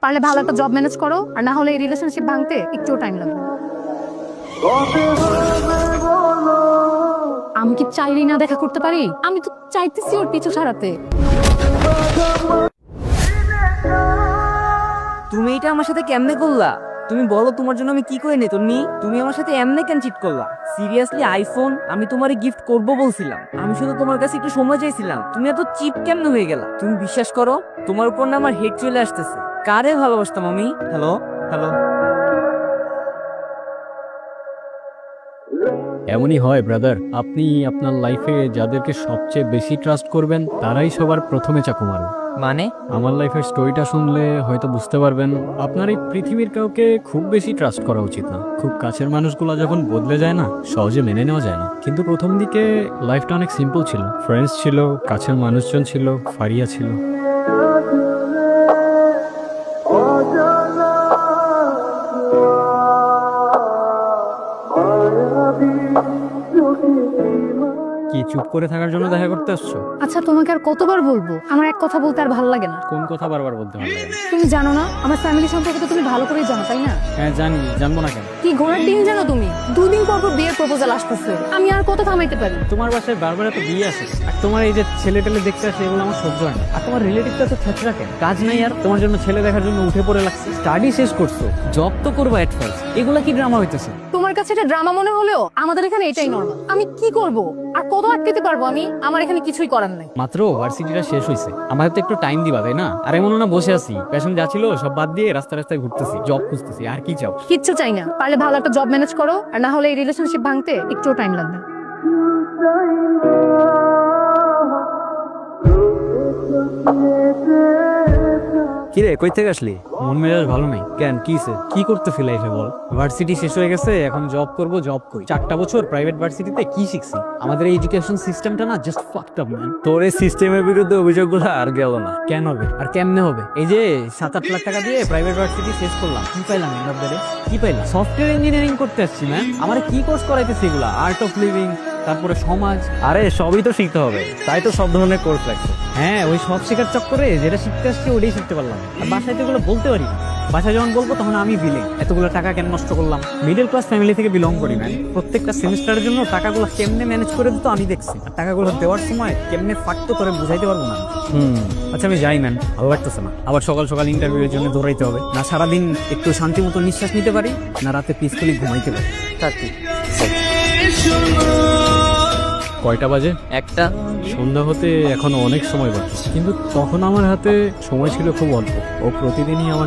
পারলে ভালো একটা জব ম্যানেজ করো, আর না হলে এই রিলেশনশিপ ভাঙতে একটুও টাইম লাগবে না। আমি কি চাইলেই না দেখা করতে পারি? আমি তো চাইতেছি ওর পিছু ছাড়াতে। তুমি এটা আমার সাথে কেমনে করলা? তুমি বলো তোমার জন্য আমি কি করে নি তন্নি? তুমি আমার সাথে এমনে কেন চিট করলা? সিরিয়াসলি আইফোন আমি তোমারে গিফট করব বলছিলাম, আমি শুধু তোমার কাছে একটু সময় চাইছিলাম, তুমি এত চিপ কেমনে হয়ে গেলা? তুমি বিশ্বাস করো তোমার উপর না আমার হেড চলে আসতেছে। কারে ভালোবাসতাম আমি? Hello hello. এমনই হয় ব্রাদার, আপনি আপনার লাইফে যাদেরকে সবচেয়ে বেশি ট্রাস্ট করবেন তারাই সবার প্রথমে চাকু মারবে। মানে আমার লাইফের স্টোরিটা শুনলে হয়তো বুঝতে পারবেন আপনার এই পৃথিবীর কাউকে খুব বেশি ট্রাস্ট করা উচিত না। খুব কাছের মানুষগুলো যখন বদলে যায় না, সহজে মেনে নেওয়া যায় না। কিন্তু প্রথম দিকে লাইফটা অনেক সিম্পল ছিল, ফ্রেন্ডস ছিল, কাছের মানুষজন ছিল, ফারিয়া ছিল। কি চুপ করে থাকার জন্য দেখা করতে আসছো? আচ্ছা, তোমাকে আর কতবার বলবো, আমার এক কথা বলতে আর ভালো লাগে না। কোন কথা বারবার বলতে হবে? তুমি জানো না আমার ফ্যামিলি সম্পর্কে তো তুমি ভালো করেই জানো, তাই না? হ্যাঁ জানি, জানবো না কেন? কি ঘোড়ার ডিম জানো তুমি? 2 দিন পর পর বিয়ের প্রপোজাল আসতেছে, আমি আর কত থামাইতে পারি? তোমার বাসায় বারবার তো বিয়ে আসে, আর তোমার এই যে ছেলে টেলে দেখতে আসে, এগুলো আমার সহ্য হয় না। আর তোমার রিলেটিভটা তো থেচরা কেন? কাজ নাই আর তোমার জন্য ছেলে দেখার জন্য উঠে পড়ে লাগছে। স্টাডি শেষ করছো, জব তো করবো এট ফার্স্ট, এগুলা কি ড্রামা হইতেছে? তোমার কাছে এটা ড্রামা মনে হলেও আমাদের এখানে এটাই নরমাল। আমি কি করব আর কত আটকাতে পারবো? আমি আমার এখানে কিছুই করার নাই। মাত্র ভার্সিটিটা শেষ হয়েছে, আমাদের তো একটু টাইম দিবা তাই না? আর এমন না বসে আছি, প্যাশন যা ছিল সব বাদ দিয়ে রাস্তায় রাস্তায় ঘুরতেছি, জব খুঁজতেছি, আর কি চাও? কিচ্ছু চাই না, পারলে ভালো একটা জব ম্যানেজ করো, আর না হলে এই রিলেশনশিপ ভাঙতে একটুও টাইম লাগবে না। কিরে কই থেকে আসলি? মন মেজাজ ভালো নেই কেন? কিসে কি করতেছি লাইফে বল? ভার্সিটি শেষ হয়ে গেছে, এখন জব করব। জব কই? 4টা বছর প্রাইভেট ভার্সিটিতে কি শিখছি? আমাদের এই এডুকেশন সিস্টেমটা না জাস্ট ফাকড আপ ম্যান। তোর এই সিস্টেমের বিরুদ্ধে অভিযোগগুলো আর গেল না। কেন হবে আর কেমনে হবে? এই যে 7-8 লাখ টাকা দিয়ে প্রাইভেট ভার্সিটি শেষ করলাম, কি পাইলাম এন্ড অফ দ্য ডে? কি পাইলাম? সফটওয়্যার ইঞ্জিনিয়ারিং করতে আসছি ম্যান। আমার কি কোর্স করাইতেছে এগুলা? আর্ট অফ লিভিং, তারপরে সমাজ। আরে সবই তো শিখতে হবে, তাই তো সব ধরনের কোর্স লাগছে। হ্যাঁ, ওই সব শেখার চক্করে যেটা শিখতে আসছে ওটাই শিখতে পারলাম। আর বাসায় তো এগুলো বলতে পারি না। বাসায় যখন বলবো তখন আমি বিলিং, এতগুলো টাকা কেন নষ্ট করলাম? মিডল ক্লাস ফ্যামিলি থেকে বিলং করি ম্যান। প্রত্যেকটা সেমিস্টারের জন্য টাকাগুলো কেমনে ম্যানেজ করে দিত আমি দেখছি, আর টাকাগুলো দেওয়ার সময় কেমনে ফাঁকতো করে বুঝাইতে পারবো না। আচ্ছা আমি যাই ম্যান, ভালো লাগতেছে না। আবার সকাল সকাল ইন্টারভিউয়ের জন্য দৌড়াইতে হবে। না সারাদিন একটু শান্তি মতো নিঃশ্বাস নিতে পারি, না রাতে পিসফুলি ঘুমাইতে পারি। থাকি কয়টা বাজে? 1টা। সন্ধ্যা হতে এখনো অনেক সময় বাকি, কিন্তু তখন আমার হাতে সময় ছিল খুব অল্প। ও প্রতিদিনই আমাকে